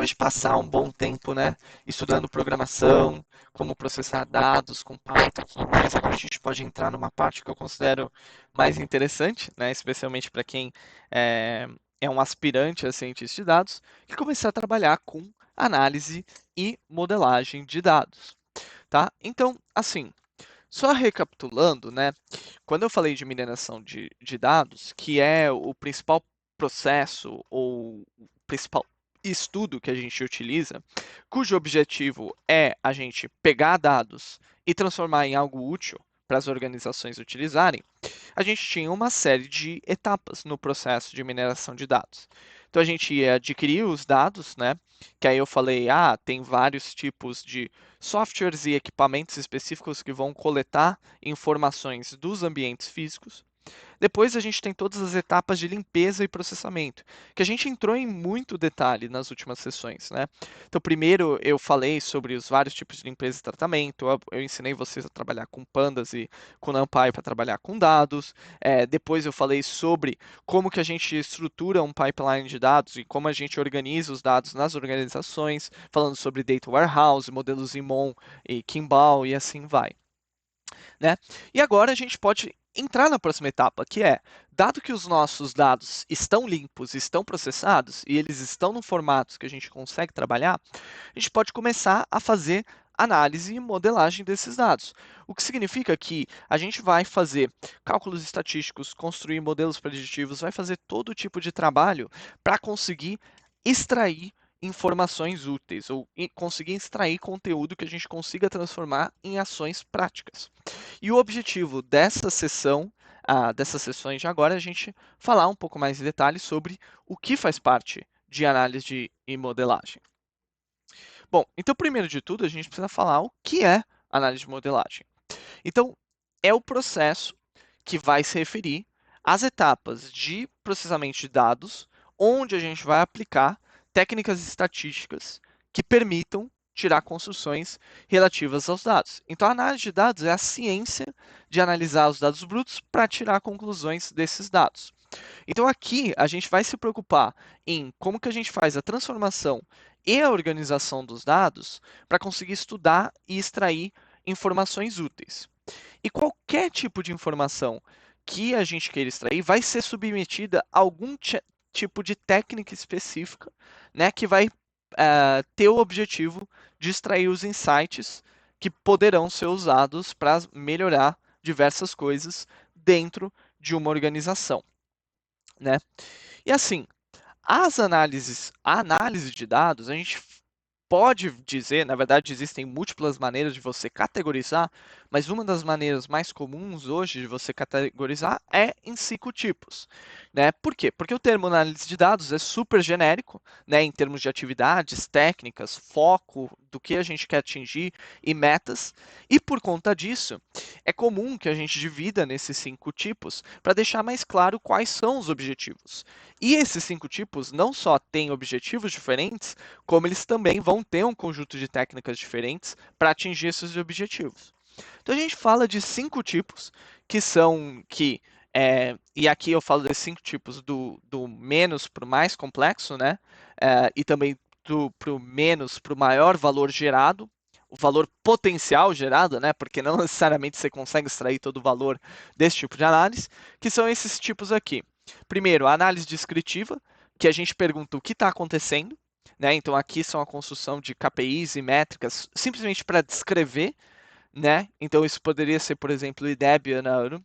depois de passar um bom tempo, né, estudando programação, como processar dados com Python, mas agora a gente pode entrar numa parte que eu considero mais interessante, né, especialmente para quem é, é um aspirante a cientista de dados, que é começar a trabalhar com análise e modelagem de dados, tá? Então, assim, só recapitulando, né, quando eu falei de mineração de dados, que é o principal processo ou o principal estudo que a gente utiliza, cujo objetivo é a gente pegar dados e transformar em algo útil para as organizações utilizarem, a gente tinha uma série de etapas no processo de mineração de dados. Então a gente ia adquirir os dados, né? Que aí eu falei, tem vários tipos de softwares e equipamentos específicos que vão coletar informações dos ambientes físicos. Depois a gente tem todas as etapas de limpeza e processamento, que a gente entrou em muito detalhe nas últimas sessões, né? Então, primeiro eu falei sobre os vários tipos de limpeza e tratamento, eu ensinei vocês a trabalhar com pandas e com NumPy para trabalhar com dados. Depois eu falei sobre como que a gente estrutura um pipeline de dados e como a gente organiza os dados nas organizações, falando sobre Data Warehouse, modelos Imon e Kimball e assim vai, né? E agora a gente pode entrar na próxima etapa, que é, dado que os nossos dados estão limpos, estão processados e eles estão no formato que a gente consegue trabalhar, a gente pode começar a fazer análise e modelagem desses dados. O que significa que a gente vai fazer cálculos estatísticos, construir modelos preditivos, vai fazer todo tipo de trabalho para conseguir extrair informações úteis ou conseguir extrair conteúdo que a gente consiga transformar em ações práticas. E o objetivo dessa sessão, dessas sessões de agora, é a gente falar um pouco mais em detalhes sobre o que faz parte de análise e modelagem. Bom, então, primeiro de tudo, a gente precisa falar o que é análise de modelagem. Então, é o processo que vai se referir às etapas de processamento de dados, onde a gente vai aplicar técnicas estatísticas que permitam tirar construções relativas aos dados. Então, a análise de dados é a ciência de analisar os dados brutos para tirar conclusões desses dados. Então, aqui a gente vai se preocupar em como que a gente faz a transformação e a organização dos dados para conseguir estudar e extrair informações úteis. E qualquer tipo de informação que a gente queira extrair vai ser submetida a algum tipo de técnica específica, né, que vai ter o objetivo de extrair os insights que poderão ser usados para melhorar diversas coisas dentro de uma organização, né? E assim, a análise de dados, a gente pode dizer, na verdade, existem múltiplas maneiras de você categorizar, mas uma das maneiras mais comuns hoje de você categorizar é em 5 tipos, né? Por quê? Porque o termo análise de dados é super genérico, né, em termos de atividades, técnicas, foco, do que a gente quer atingir e metas, e por conta disso, é comum que a gente divida nesses 5 tipos para deixar mais claro quais são os objetivos. E esses 5 tipos não só têm objetivos diferentes, como eles também vão ter um conjunto de técnicas diferentes para atingir esses objetivos. Então a gente fala de 5 tipos que são e aqui eu falo desses 5 tipos do menos para o mais complexo, né? E também do menos para o maior valor gerado, o valor potencial gerado, né? Porque não necessariamente você consegue extrair todo o valor desse tipo de análise, que são esses tipos aqui. Primeiro, a análise descritiva, que a gente pergunta o que está acontecendo, né? Então aqui são a construção de KPIs e métricas simplesmente para descrever, né? Então isso poderia ser, por exemplo, o IDEB e ANARO.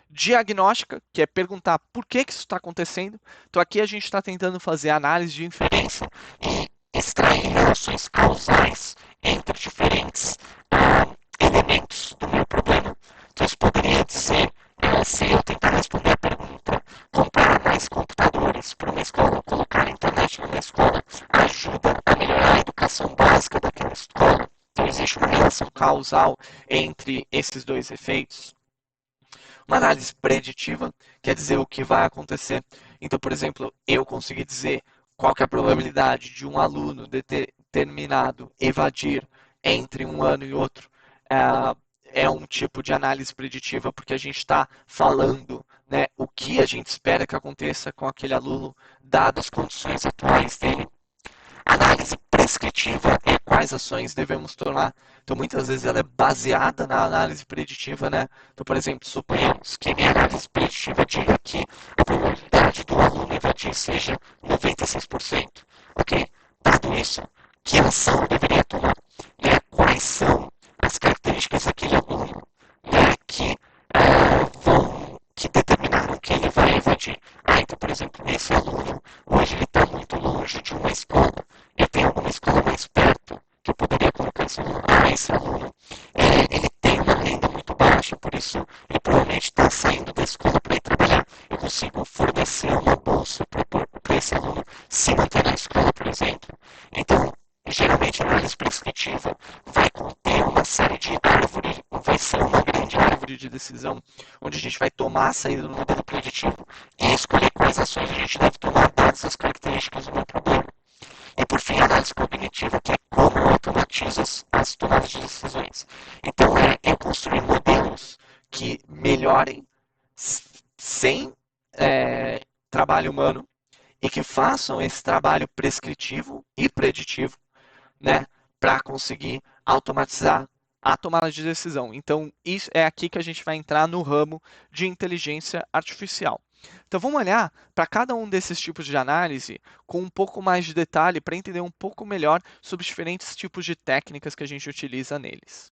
Diagnóstica, que é perguntar por que isso está acontecendo. Então aqui a gente está tentando fazer análise de inferência e extrair relações causais entre diferentes elementos do meu problema. Então isso poderia dizer, se eu tentar responder a pergunta, comprar mais computadores para uma escola, colocar a internet na minha escola, ajuda a melhorar a educação básica daquela escola. Então existe uma relação causal entre esses dois efeitos. Uma análise preditiva quer dizer o que vai acontecer. Então, por exemplo, eu consegui dizer qual que é a probabilidade de um aluno determinado evadir entre um ano e outro. É um tipo de análise preditiva, porque a gente está falando, né, o que a gente espera que aconteça com aquele aluno, dadas as condições atuais dele. Análise preditiva e quais ações devemos tomar. Então, muitas vezes ela é baseada na análise preditiva, né? Então, por exemplo, suponhamos que a minha análise preditiva diga que a probabilidade do aluno invadir seja 96%. Ok? Dado isso, que ação eu deveria tomar? Quais são as características daquele aluno, que que determinaram que ele vai invadir? Então, por exemplo, esse aluno, hoje ele está muito longe de uma escola, e tem alguma escola mais perto que eu poderia colocar esse aluno. Esse aluno, ele tem uma renda muito baixa, por isso ele provavelmente está saindo da escola para ir trabalhar. Eu consigo fornecer uma bolsa para esse aluno se manter na escola, por exemplo. Então, geralmente a análise prescritiva vai conter uma série de árvores, vai ser uma grande árvore de decisão, onde a gente vai tomar a saída do modelo preditivo e escolher quais ações a gente deve tomar dadas as características do meu problema. E por fim, a análise cognitiva, que é como automatiza as tomadas de decisões. Então, é construir modelos que melhorem sem trabalho humano e que façam esse trabalho prescritivo e preditivo, né, para conseguir automatizar a tomada de decisão. Então, isso é aqui que a gente vai entrar no ramo de inteligência artificial. Então, vamos olhar para cada um desses tipos de análise com um pouco mais de detalhe para entender um pouco melhor sobre os diferentes tipos de técnicas que a gente utiliza neles.